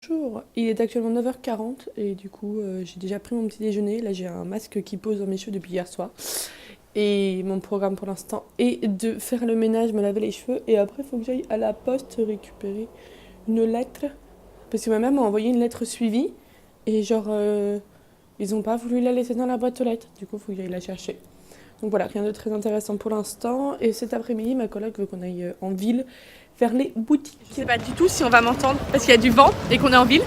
Bonjour, il est actuellement 9h40 et du coup j'ai déjà pris mon petit déjeuner. Là j'ai un masque qui pose dans mes cheveux depuis hier soir. Et mon programme pour l'instant est de faire le ménage, me laver les cheveux et après il faut que j'aille à la poste récupérer une lettre. Parce que ma mère m'a envoyé une lettre suivie et ils ont pas voulu la laisser dans la boîte aux lettres. Du coup il faut que j'aille la chercher. Donc voilà, rien de très intéressant pour l'instant. Et cet après-midi ma coloc veut qu'on aille en ville vers les boutiques. Je sais pas du tout si on va m'entendre parce qu'il y a du vent et qu'on est en ville.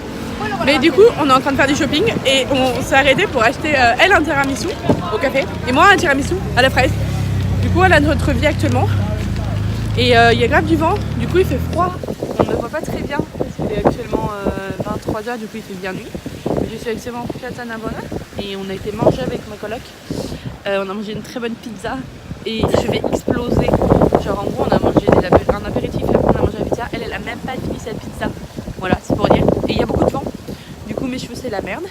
Mais du coup, on est en train de faire du shopping et on s'est arrêté pour acheter elle un tiramisu au café et moi un tiramisu à la fraise. Du coup, elle a notre vie actuellement. Et il y a grave du vent, du coup il fait froid. On ne voit pas très bien parce qu'il est actuellement 23h, du coup il fait bien nuit. Je suis actuellement en Katana Bona et on a été manger avec ma coloc. On a mangé une très bonne pizza et je vais exploser. Genre en gros on a mangé un apéritif et après on a mangé la pizza. Elle a même pas fini cette pizza. Voilà, c'est pour dire. Et il y a beaucoup de vent. Du coup mes cheveux c'est la merde.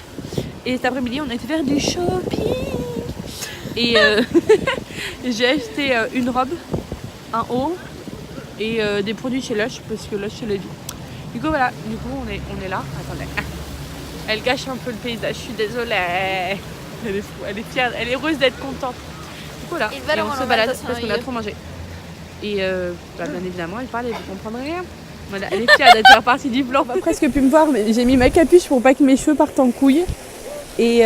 Et cet après-midi on a été faire du shopping. Et j'ai acheté une robe, un haut et des produits chez Lush parce que Lush c'est la vie. Du coup voilà, du coup on est là. Attendez. Elle gâche un peu le paysage, je suis désolée. Elle est fou, elle est fière, elle est heureuse d'être contente. Du coup là, et on se balade parce qu'on a trop mangé. Et bien évidemment, elle parle et vous comprendrez rien. Voilà, elle est fière d'être faire partie du blanc. On va presque pu me voir, mais j'ai mis ma capuche pour pas que mes cheveux partent en couille. Et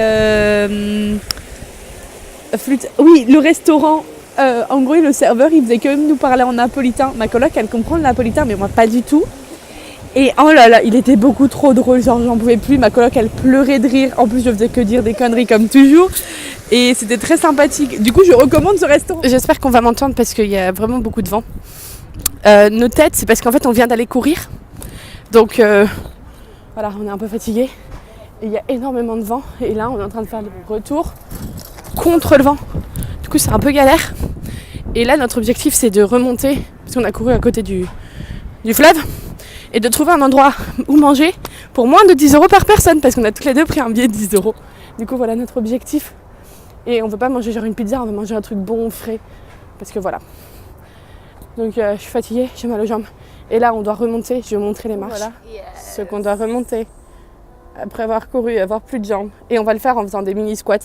oui, le restaurant, en gros, le serveur, il faisait que même nous parler en napolitain. Ma coloc, elle comprend le napolitain, mais moi pas du tout. Et oh là là, il était beaucoup trop drôle, genre j'en pouvais plus, ma coloc elle pleurait de rire, en plus je faisais que dire des conneries comme toujours, et c'était très sympathique. Du coup je recommande ce restaurant. J'espère qu'on va m'entendre parce qu'il y a vraiment beaucoup de vent. Nos têtes, c'est parce qu'en fait on vient d'aller courir, donc voilà, on est un peu fatigué, et il y a énormément de vent, et là on est en train de faire le retour contre le vent. Du coup c'est un peu galère, et là notre objectif c'est de remonter, parce qu'on a couru à côté du fleuve, et de trouver un endroit où manger pour moins de 10 € par personne parce qu'on a toutes les deux pris un billet de 10 €. Du coup voilà notre objectif. Et on veut pas manger genre une pizza, on veut manger un truc bon, frais. Parce que voilà. Donc je suis fatiguée, j'ai mal aux jambes. Et là on doit remonter, je vais vous montrer les marches. Voilà ce qu'on doit remonter après avoir couru, avoir plus de jambes. Et on va le faire en faisant des mini squats.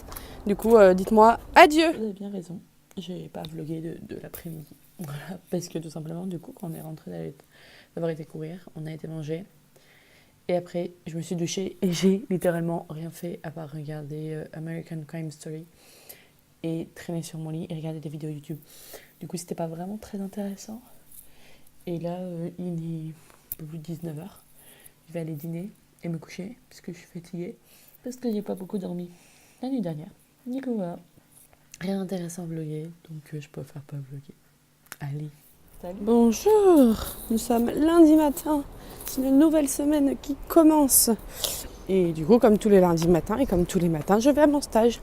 Du coup dites-moi adieu. Vous avez bien raison, j'ai pas vlogué de l'après-midi. Voilà, parce que tout simplement du coup quand on est rentré d'avoir été courir, on a été manger et après je me suis douchée et j'ai littéralement rien fait à part regarder American Crime Story et traîner sur mon lit et regarder des vidéos YouTube. Du coup c'était pas vraiment très intéressant et là il est un peu plus de 19h. Je vais aller dîner et me coucher parce que je suis fatiguée parce que j'ai pas beaucoup dormi la nuit dernière. Du coup voilà, rien d'intéressant à vlogger donc je préfère pas vlogger. Allez. Salut. Bonjour, nous sommes lundi matin, c'est une nouvelle semaine qui commence. Et du coup, comme tous les lundis matins et comme tous les matins, je vais à mon stage.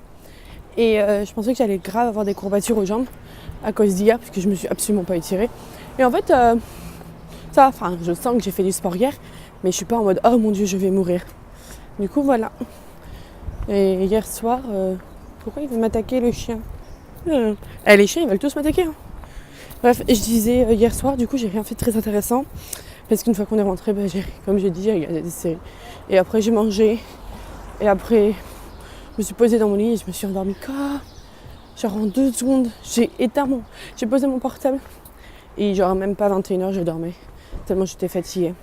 Et je pensais que j'allais grave avoir des courbatures aux jambes à cause d'hier, puisque je me suis absolument pas étirée. Et en fait, je sens que j'ai fait du sport hier, mais je suis pas en mode oh mon dieu, je vais mourir. Du coup, voilà. Et hier soir, pourquoi il veut m'attaquer le chien les chiens, ils veulent tous m'attaquer. Hein. Bref, je disais hier soir, du coup, j'ai rien fait de très intéressant. Parce qu'une fois qu'on est rentré, comme j'ai dit, j'ai regardé des séries. Et après, j'ai mangé. Et après, je me suis posée dans mon lit et je me suis endormie. Genre en 2 secondes, j'ai posé mon portable. Et genre même pas 21h, je dormais. Tellement j'étais fatiguée.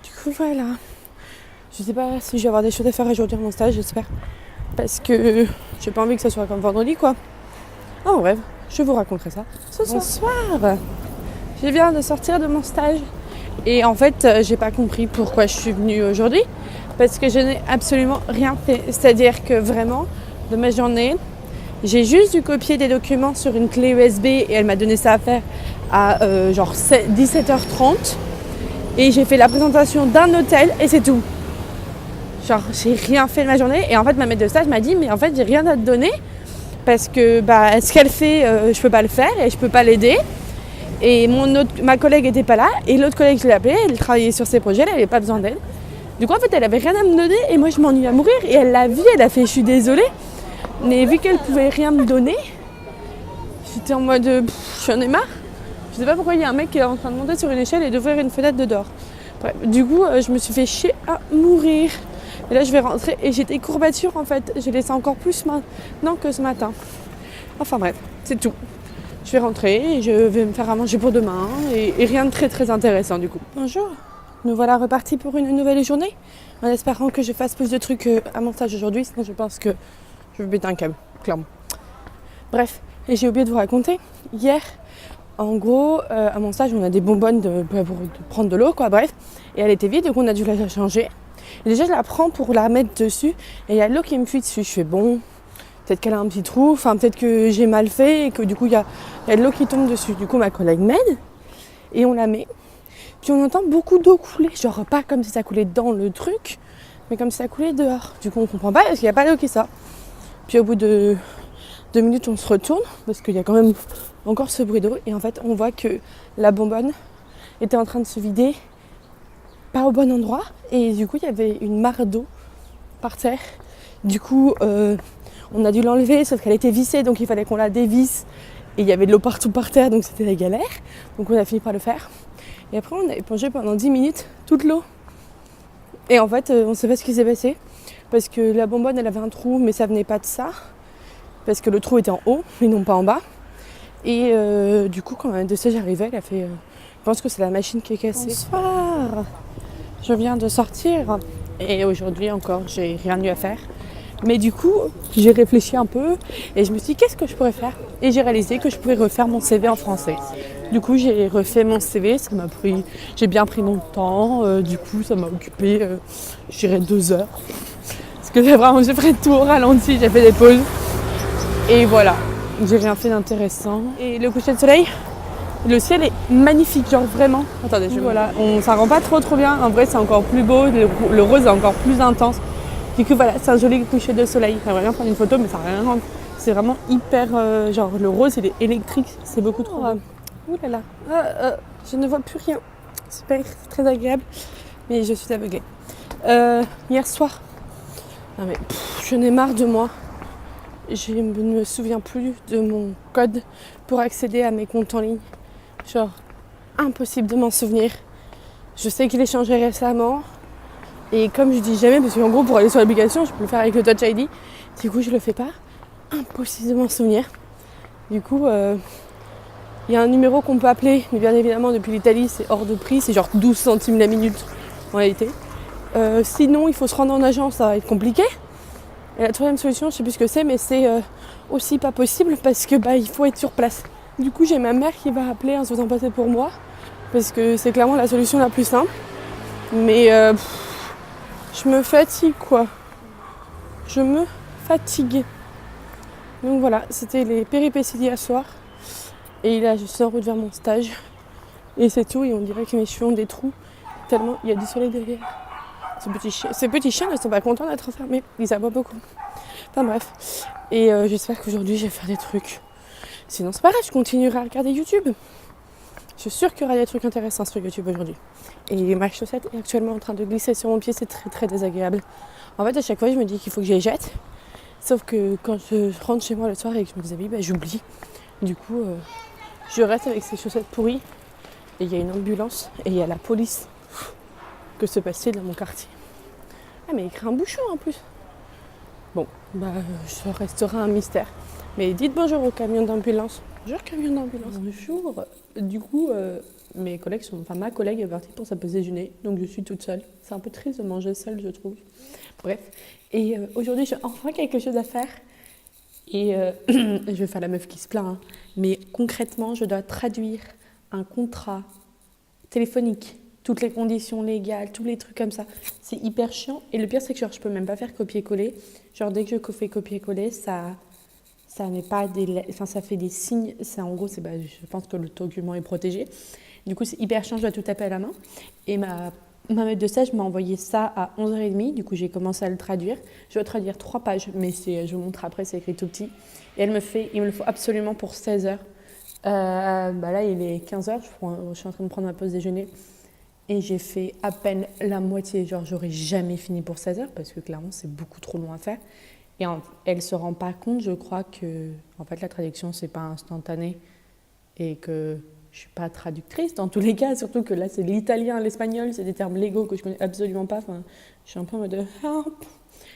Du coup, voilà. Je sais pas si je vais avoir des choses à faire aujourd'hui à mon stage, j'espère. Parce que j'ai pas envie que ça soit comme vendredi, quoi. En bref. Je vous raconterai ça ce soir. Bonsoir. Je viens de sortir de mon stage et en fait, j'ai pas compris pourquoi je suis venue aujourd'hui parce que je n'ai absolument rien fait. C'est-à-dire que vraiment, de ma journée, j'ai juste dû copier des documents sur une clé USB et elle m'a donné ça à faire à 17h30 et j'ai fait la présentation d'un hôtel et c'est tout. Genre, j'ai rien fait de ma journée et en fait, ma maître de stage m'a dit mais en fait, j'ai rien à te donner. Parce que ce qu'elle fait, je peux pas le faire et je peux pas l'aider. Et ma collègue était pas là et l'autre collègue je l'ai appelée, elle travaillait sur ses projets, elle avait pas besoin d'aide. Du coup en fait elle avait rien à me donner et moi je m'ennuie à mourir et elle l'a vu, elle a fait je suis désolée. Mais vu qu'elle pouvait rien me donner, j'étais en mode j'en ai marre. Je sais pas pourquoi il y a un mec qui est en train de monter sur une échelle et d'ouvrir une fenêtre de dehors. Bref, du coup, je me suis fait chier à mourir. Et là, je vais rentrer et j'ai des courbatures en fait. J'ai laissé encore plus maintenant que ce matin. Enfin bref, c'est tout. Je vais rentrer et je vais me faire à manger pour demain et rien de très très intéressant du coup. Bonjour, nous voilà repartis pour une nouvelle journée en espérant que je fasse plus de trucs à mon stage aujourd'hui, sinon je pense que je vais péter un câble, clairement. Bref, et j'ai oublié de vous raconter, hier, en gros, à mon stage, on a des bonbonnes pour prendre de l'eau, quoi, bref, et elle était vide, donc on a dû la changer. Et déjà, je la prends pour la mettre dessus et il y a de l'eau qui me fuit dessus. Je fais bon, peut-être qu'elle a un petit trou, enfin peut-être que j'ai mal fait et que du coup il y a de l'eau qui tombe dessus. Du coup ma collègue m'aide et on la met. Puis on entend beaucoup d'eau couler, genre pas comme si ça coulait dans le truc, mais comme si ça coulait dehors. Du coup on comprend pas parce qu'il n'y a pas d'eau qui sort. Puis au bout de 2 minutes on se retourne parce qu'il y a quand même encore ce bruit d'eau et en fait on voit que la bonbonne était en train de se vider pas au bon endroit et du coup il y avait une mare d'eau par terre. Du coup on a dû l'enlever, sauf qu'elle était vissée, donc il fallait qu'on la dévisse. Et il y avait de l'eau partout par terre, donc c'était la galère. Donc on a fini par le faire. Et après, on a épongé pendant 10 minutes toute l'eau. Et en fait, on ne sait pas ce qui s'est passé. Parce que la bonbonne, elle avait un trou, mais ça venait pas de ça. Parce que le trou était en haut, et non pas en bas. Et du coup, quand un de ces arrivait, elle a fait... je pense que c'est la machine qui est cassée. Bonsoir. Je viens de sortir. Et aujourd'hui encore, j'ai rien eu à faire. Mais du coup, j'ai réfléchi un peu et je me suis dit qu'est-ce que je pourrais faire. Et j'ai réalisé que je pouvais refaire mon CV en français. Du coup, j'ai refait mon CV, j'ai bien pris mon temps. Du coup, ça m'a occupé, je dirais 2 heures. Parce que vraiment, j'ai fait tout au ralenti, j'ai fait des pauses. Et voilà, j'ai rien fait d'intéressant. Et le coucher de soleil, le ciel est magnifique, genre vraiment. Attendez, voilà, ça rend pas trop bien. En vrai, c'est encore plus beau, le rose est encore plus intense. Du coup voilà, c'est un joli coucher de soleil. J'aimerais bien prendre une photo, mais ça n'a rien à rendre. C'est vraiment hyper... genre le rose, il est électrique. C'est beaucoup trop... Ouh là là. Je ne vois plus rien. Super, c'est très agréable. Mais je suis aveuglée. Hier soir, non mais, je n'ai marre de moi. Je ne me souviens plus de mon code pour accéder à mes comptes en ligne. Genre, impossible de m'en souvenir. Je sais qu'il est changé récemment. Et comme je dis jamais, parce qu'en gros pour aller sur l'application, je peux le faire avec le Touch ID. Du coup je le fais pas. Impossible de m'en souvenir. Du coup, y a un numéro qu'on peut appeler, mais bien évidemment depuis l'Italie c'est hors de prix, c'est genre 12 centimes la minute en réalité. Sinon il faut se rendre en agence, ça va être compliqué. Et la troisième solution, je sais plus ce que c'est, mais c'est aussi pas possible parce que il faut être sur place. Du coup j'ai ma mère qui va appeler en se faisant passer pour moi, parce que c'est clairement la solution la plus simple. Mais je me fatigue quoi. Je me fatigue. Donc voilà, c'était les péripéties d'hier soir. Et là, je suis en route vers mon stage. Et c'est tout. Et on dirait que mes cheveux ont des trous. Tellement il y a du soleil derrière. Ces petits chiens ne sont pas contents d'être enfermés. Ils aboient beaucoup. Enfin bref. Et j'espère qu'aujourd'hui, je vais faire des trucs. Sinon, c'est pas grave, je continuerai à regarder YouTube. Je suis sûre qu'il y aura des trucs intéressants sur YouTube aujourd'hui. Et ma chaussette est actuellement en train de glisser sur mon pied, c'est très très désagréable. En fait, à chaque fois, je me dis qu'il faut que je les jette. Sauf que quand je rentre chez moi le soir et que je me déshabille, j'oublie. Du coup, je reste avec ces chaussettes pourries. Et il y a une ambulance et il y a la police. Que se passe-t-il dans mon quartier? Ah, mais il crée un bouchon en plus. Bon, ça restera un mystère. Mais dites bonjour au camion d'ambulance. Bonjour camion d'ambulance. Bonjour. Du coup, ma collègue est partie pour sa pause déjeuner, donc je suis toute seule. C'est un peu triste de manger seule, je trouve. Bref. Et aujourd'hui, j'ai enfin quelque chose à faire. Et je vais faire la meuf qui se plaint. Hein. Mais concrètement, je dois traduire un contrat téléphonique. Toutes les conditions légales, tous les trucs comme ça. C'est hyper chiant. Et le pire, c'est que je peux même pas faire copier-coller. Genre, dès que je fais copier-coller, ça met pas ça fait des signes. En gros, je pense que le document est protégé. Du coup, c'est hyper chiant, je dois tout taper à la main. Et ma maître de stage m'a envoyé ça à 11h30. Du coup, j'ai commencé à le traduire. Je dois traduire 3 pages, mais je vous montre après, c'est écrit tout petit. Et il me le faut absolument pour 16h. Là, il est 15h, je suis en train de prendre ma pause déjeuner. Et j'ai fait à peine la moitié. Genre, j'aurais jamais fini pour 16h parce que clairement, c'est beaucoup trop long à faire. Et elle ne se rend pas compte, je crois, que en fait, la traduction, c'est pas instantané et que je suis pas traductrice dans tous les cas, surtout que là c'est l'italien, l'espagnol, c'est des termes légaux que je connais absolument pas. Enfin, je suis un peu en mode help.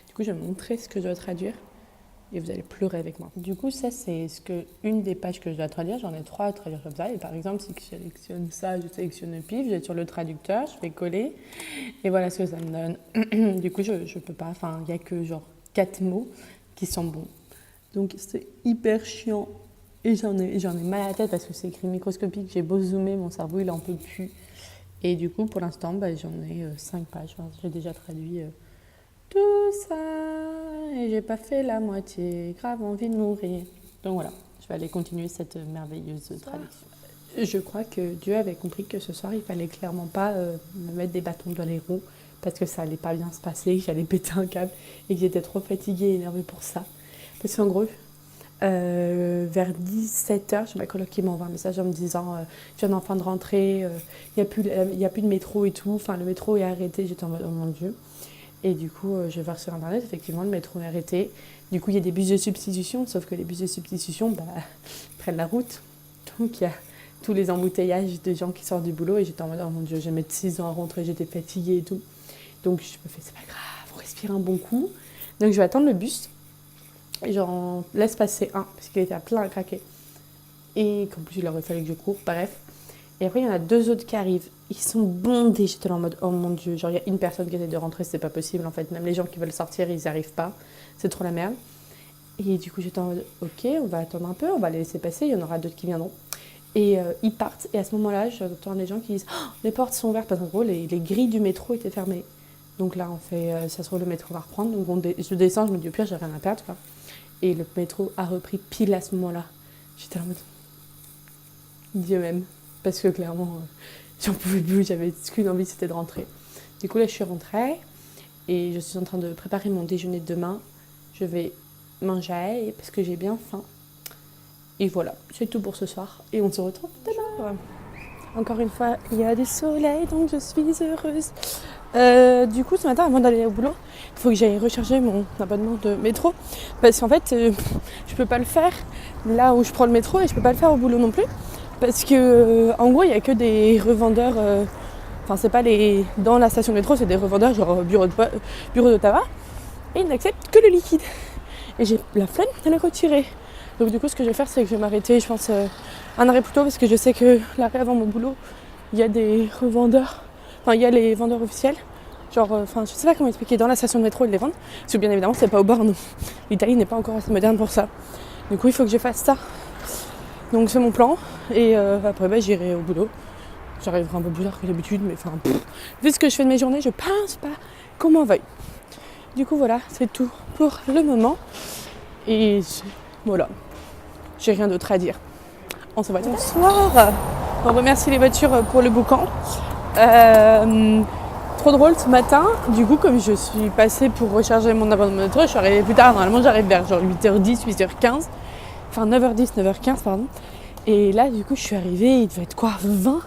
Du coup, je vais montrer ce que je dois traduire et vous allez pleurer avec moi. Du coup, ça c'est une des pages que je dois traduire. J'en ai 3 à traduire comme ça. Et par exemple, si je sélectionne ça, je sélectionne le pif, je vais sur le traducteur, je vais coller et voilà ce que ça me donne. Du coup, je peux pas. Enfin, il y a que genre 4 mots qui sont bons. Donc c'est hyper chiant. Et j'en ai mal à la tête parce que c'est écrit microscopique. J'ai beau zoomer, mon cerveau il en peut plus. Et du coup, pour l'instant, j'en ai 5 pages. Enfin, j'ai déjà traduit tout ça. Et j'ai pas fait la moitié. Grave envie de mourir. Donc voilà, je vais aller continuer cette merveilleuse traduction. Je crois que Dieu avait compris que ce soir, il fallait clairement pas me mettre des bâtons dans les roues parce que ça allait pas bien se passer, que j'allais péter un câble et que j'étais trop fatiguée et énervée pour ça. Parce qu'en gros, vers 17h, j'ai ma coloc qui m'envoie un message en me disant je viens enfin de rentrer, il n'y a plus de métro et tout, enfin le métro est arrêté. J'étais en mode oh mon Dieu. Et du coup je vais voir sur internet, effectivement le métro est arrêté. Du coup il y a des bus de substitution, sauf que les bus de substitution prennent la route. Donc il y a tous les embouteillages de gens qui sortent du boulot et j'étais en mode oh mon Dieu, je vais mettre 6 ans à rentrer, j'étais fatiguée et tout. Donc je me fais c'est pas grave, on respire un bon coup. Donc je vais attendre le bus. Et j'en laisse passer un, parce qu'il était à plein à craquer. Et qu'en plus, il aurait fallu que je cours, bref. Et après, il y en a 2 autres qui arrivent. Ils sont bondés. J'étais là en mode, oh mon Dieu. Genre, il y a une personne qui essaie de rentrer, c'est pas possible. En fait, même les gens qui veulent sortir, ils n'y arrivent pas. C'est trop la merde. Et du coup, j'étais en mode, ok, on va attendre un peu, on va les laisser passer. Il y en aura d'autres qui viendront. Et ils partent. Et à ce moment-là, j'entends des gens qui disent, oh, les portes sont ouvertes. Parce qu'en gros, les grilles du métro étaient fermées. Donc là, on fait, ça se trouve, le métro va reprendre. Donc je descends, je me dis, au pire, j'ai rien à perdre, quoi. Et le métro a repris pile à ce moment-là. J'étais en mode Dieu même. Parce que clairement, j'en pouvais plus. J'avais qu'une envie, c'était de rentrer. Du coup, là, je suis rentrée. Et je suis en train de préparer mon déjeuner de demain. Je vais manger parce que j'ai bien faim. Et voilà, c'est tout pour ce soir. Et on se retrouve demain. Encore une fois, il y a du soleil, donc je suis heureuse. Du coup, ce matin, avant d'aller au boulot, il faut que j'aille recharger mon abonnement de métro. Parce qu'en fait, je peux pas le faire là où je prends le métro et je peux pas le faire au boulot non plus. Parce que, en gros, il y a que des revendeurs. Enfin, c'est pas les. Dans la station de métro, c'est des revendeurs, genre bureau de tabac. Et ils n'acceptent que le liquide. Et j'ai la flemme de les retirer. Donc, du coup, ce que je vais faire, c'est que je vais m'arrêter, je pense, un arrêt plus tôt. Parce que je sais que l'arrêt avant mon boulot, il y a des revendeurs. Enfin, il y a les vendeurs officiels. Genre, je sais pas comment expliquer, dans la station de métro, ils les vendent. Parce que bien évidemment, c'est pas au bord, non. L'Italie n'est pas encore assez moderne pour ça. Du coup, il faut que je fasse ça. Donc, c'est mon plan. Et après, j'irai au boulot. J'arriverai un peu plus tard que d'habitude, mais enfin, vu ce que je fais de mes journées, je pense pas qu'on m'en veuille. Du coup, voilà, c'est tout pour le moment. Et voilà, j'ai rien d'autre à dire. On se voit bonsoir. On remercie les voitures pour le boucan. Trop drôle ce matin, du coup comme je suis passée pour recharger mon abonnement de métro, je suis arrivée plus tard, normalement j'arrive vers genre 8h10, 8h15, enfin 9h10, 9h15 pardon. Et là du coup je suis arrivée, il devait être quoi, 20,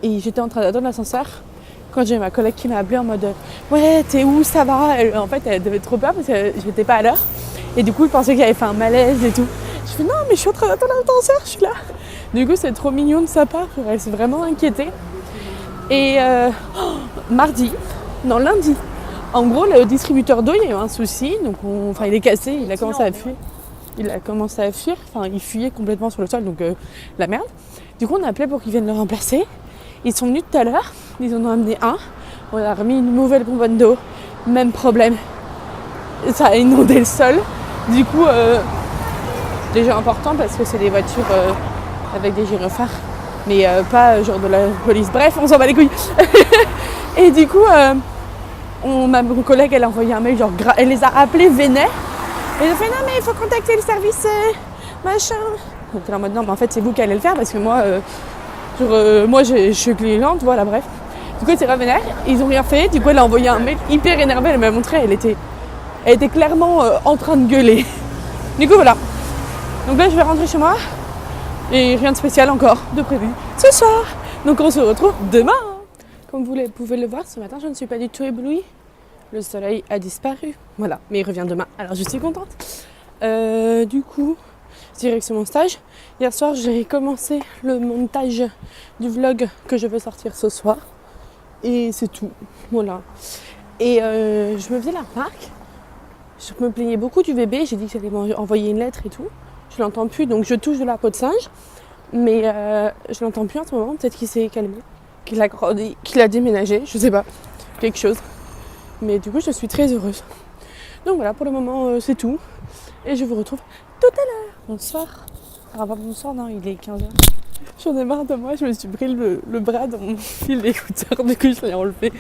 et j'étais en train d'attendre l'ascenseur quand j'ai ma collègue qui m'a appelée en mode ouais t'es où, ça va. En fait elle devait trop peur parce que j'étais pas à l'heure, et du coup elle pensait que j'avais fait un malaise et tout. Je fais non mais je suis en train d'attendre l'ascenseur, je suis là. Du coup c'est trop mignon de sa part, elle s'est vraiment inquiétée. Et lundi, en gros le distributeur d'eau, il y a eu un souci, donc il est cassé, il a commencé à fuir, il fuyait complètement sur le sol, donc la merde. Du coup on a appelé pour qu'ils viennent le remplacer, ils sont venus tout à l'heure, ils en ont amené un, on a remis une nouvelle bonbonne d'eau, même problème, ça a inondé le sol, du coup déjà important parce que c'est des voitures avec des gyrophares. Mais pas genre de la police. Bref, on s'en bat les couilles. Et du coup, ma collègue, elle a envoyé un mail, genre, elle les a appelés vénères. Et elle a fait, non, mais il faut contacter le service, machin. Donc, elle est en mode, non, mais en fait, c'est vous qui allez le faire parce que moi, moi je suis cliente, voilà, bref. Du coup, c'est pas vénère. Ils ont rien fait. Du coup, elle a envoyé un mail hyper énervée. Elle m'a montré, elle était clairement en train de gueuler. Du coup, voilà. Donc là, je vais rentrer chez moi. Et rien de spécial encore de prévu ce soir. Donc on se retrouve demain. Comme vous pouvez le voir, ce matin, je ne suis pas du tout éblouie. Le soleil a disparu. Voilà, mais il revient demain. Alors je suis contente. Du coup, direction mon stage. Hier soir, j'ai commencé le montage du vlog que je veux sortir ce soir. Et c'est tout. Voilà. Et je me faisais la remarque. Je me plaignais beaucoup du bébé. J'ai dit que j'allais m'envoyer une lettre et tout. Je l'entends plus, donc je touche de la peau de singe. Mais je l'entends plus en ce moment. Peut-être qu'il s'est calmé, qu'il a grandi, qu'il a déménagé. Je sais pas. Quelque chose. Mais du coup, je suis très heureuse. Donc voilà, pour le moment, c'est tout. Et je vous retrouve tout à l'heure. Bonsoir. Ah, pas bonsoir, non, il est 15h. J'en ai marre de moi, je me suis pris le bras dans mon fil d'écouteur, du coup je l'ai enlevé.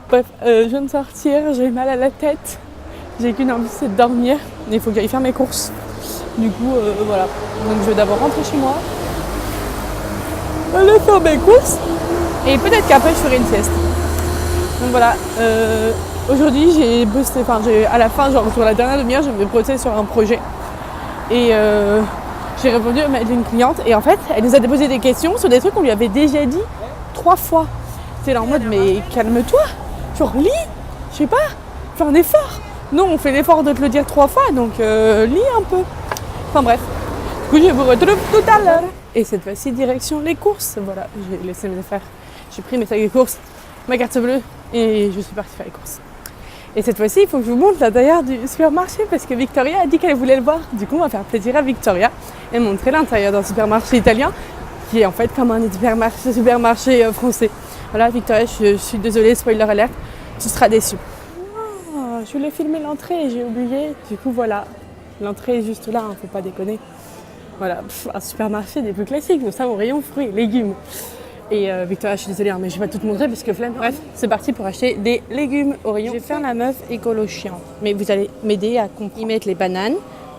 Bref, je viens de sortir, j'ai mal à la tête. J'ai qu'une envie, c'est de dormir. Mais il faut que j'aille faire mes courses. Du coup, voilà. Donc je vais d'abord rentrer chez moi, aller faire mes courses. Et peut-être qu'après je ferai une sieste. Donc voilà. Aujourd'hui, j'ai bossé, à la fin, genre sur la dernière demi-heure, je me bossé sur un projet. Et j'ai répondu à une cliente. Et en fait, elle nous a déposé des questions sur des trucs qu'on lui avait déjà dit 3 fois. T'es là en mode, mais calme-toi, genre lis, je sais pas, fais un effort. Non, on fait l'effort de te le dire 3 fois, donc lis un peu. Enfin bref, du coup, je vous retrouve tout à l'heure. Et cette fois-ci, direction les courses. Voilà, j'ai laissé mes affaires. J'ai pris mes sacs de courses, ma carte bleue, et je suis partie faire les courses. Et cette fois-ci, il faut que je vous montre l'intérieur du supermarché parce que Victoria a dit qu'elle voulait le voir. Du coup, on va faire plaisir à Victoria et montrer l'intérieur d'un supermarché italien qui est en fait comme un supermarché français. Voilà, Victoria, je suis désolée, spoiler alert, tu seras déçue. Oh, je voulais filmer l'entrée et j'ai oublié. Du coup, voilà, l'entrée est juste là, faut pas déconner. Voilà, un supermarché des plus classiques, nous sommes au rayon fruits et légumes. Et Victoria, je suis désolée, mais je vais pas tout te montrer parce que flemme. Bref, c'est parti pour acheter des légumes au rayon. Je vais faire la meuf écolo chiant. Mais vous allez m'aider à comprendre. Ils mettent les bananes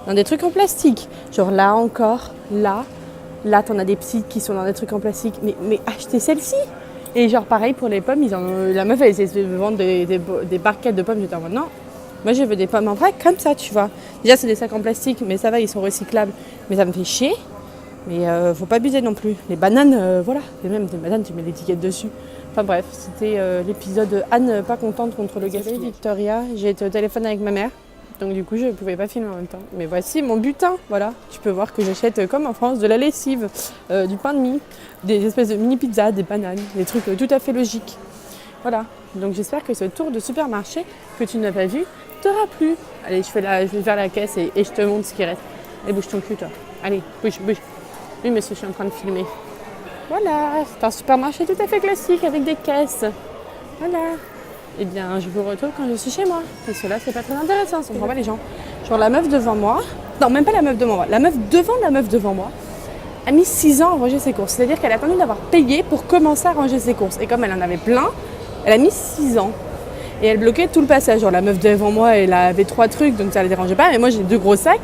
dans des trucs en plastique. Genre là encore, là t'en as des petites qui sont dans des trucs en plastique. Mais achetez celle-ci. Et genre pareil pour les pommes, la meuf elle essaie de vendre des barquettes de pommes. J'étais en mode non, moi je veux des pommes en vrac comme ça, tu vois. Déjà c'est des sacs en plastique, mais ça va, ils sont recyclables. Mais ça me fait chier. Mais faut pas abuser non plus. Les bananes, voilà. Et même des bananes, tu mets l'étiquette dessus. Enfin bref, c'était l'épisode Anne pas contente contre le gaspillage. Victoria, j'ai été au téléphone avec ma mère. Donc du coup, je pouvais pas filmer en même temps. Mais voici mon butin. Voilà, tu peux voir que j'achète comme en France de la lessive, du pain de mie, des espèces de mini pizzas, des bananes, des trucs tout à fait logiques. Voilà. Donc j'espère que ce tour de supermarché que tu n'as pas vu t'aura plu. Allez, je vais faire la caisse et je te montre ce qui reste. Allez, bouge ton cul toi. Allez, bouge. Oui, monsieur, je suis en train de filmer. Voilà, c'est un supermarché tout à fait classique avec des caisses. Voilà. Eh bien, je vous retrouve quand je suis chez moi. Parce que là, c'est pas très intéressant, ça ne comprend pas les gens. Genre la meuf devant moi, non, même pas la meuf devant moi, la meuf devant moi a mis 6 ans à ranger ses courses. C'est-à-dire qu'elle a attendu d'avoir payé pour commencer à ranger ses courses. Et comme elle en avait plein, elle a mis 6 ans. Et elle bloquait tout le passage. Genre la meuf devant moi, elle avait 3 trucs, donc ça ne la dérangeait pas. Mais moi, j'ai 2 gros sacs.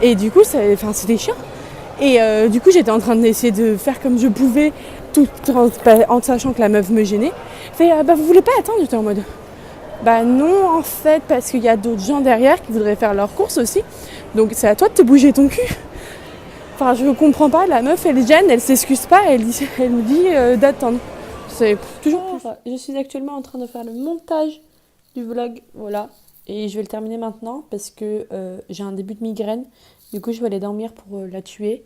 Et du coup, c'était chiant. Et du coup, j'étais en train d'essayer de faire comme je pouvais, tout en sachant que la meuf me gênait. Fait, vous voulez pas attendre? J'étais en mode, non, en fait, parce qu'il y a d'autres gens derrière qui voudraient faire leurs courses aussi. Donc, c'est à toi de te bouger ton cul. Enfin, je comprends pas, la meuf, elle gêne, elle s'excuse pas, elle me dit d'attendre. C'est toujours... Je suis actuellement en train de faire le montage du vlog, voilà. Et je vais le terminer maintenant parce que j'ai un début de migraine. Du coup, je vais aller dormir pour la tuer.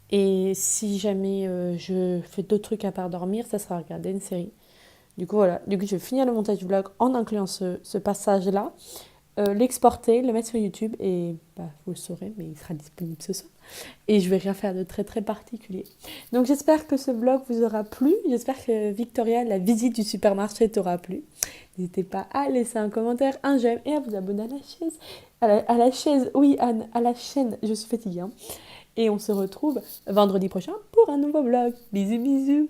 Et si jamais je fais d'autres trucs à part dormir, ça sera regarder une série. Du coup, voilà. Du coup, je vais finir le montage du vlog en incluant ce passage-là. L'exporter, le mettre sur YouTube. Et vous le saurez, mais il sera disponible ce soir. Et je vais rien faire de très très particulier. Donc, j'espère que ce vlog vous aura plu. J'espère que Victoria, la visite du supermarché t'aura plu. N'hésitez pas à laisser un commentaire, un j'aime et à vous abonner à la chaise. À la chaise, oui Anne, à la chaîne, je suis fatiguée. Et on se retrouve vendredi prochain pour un nouveau vlog. Bisous bisous.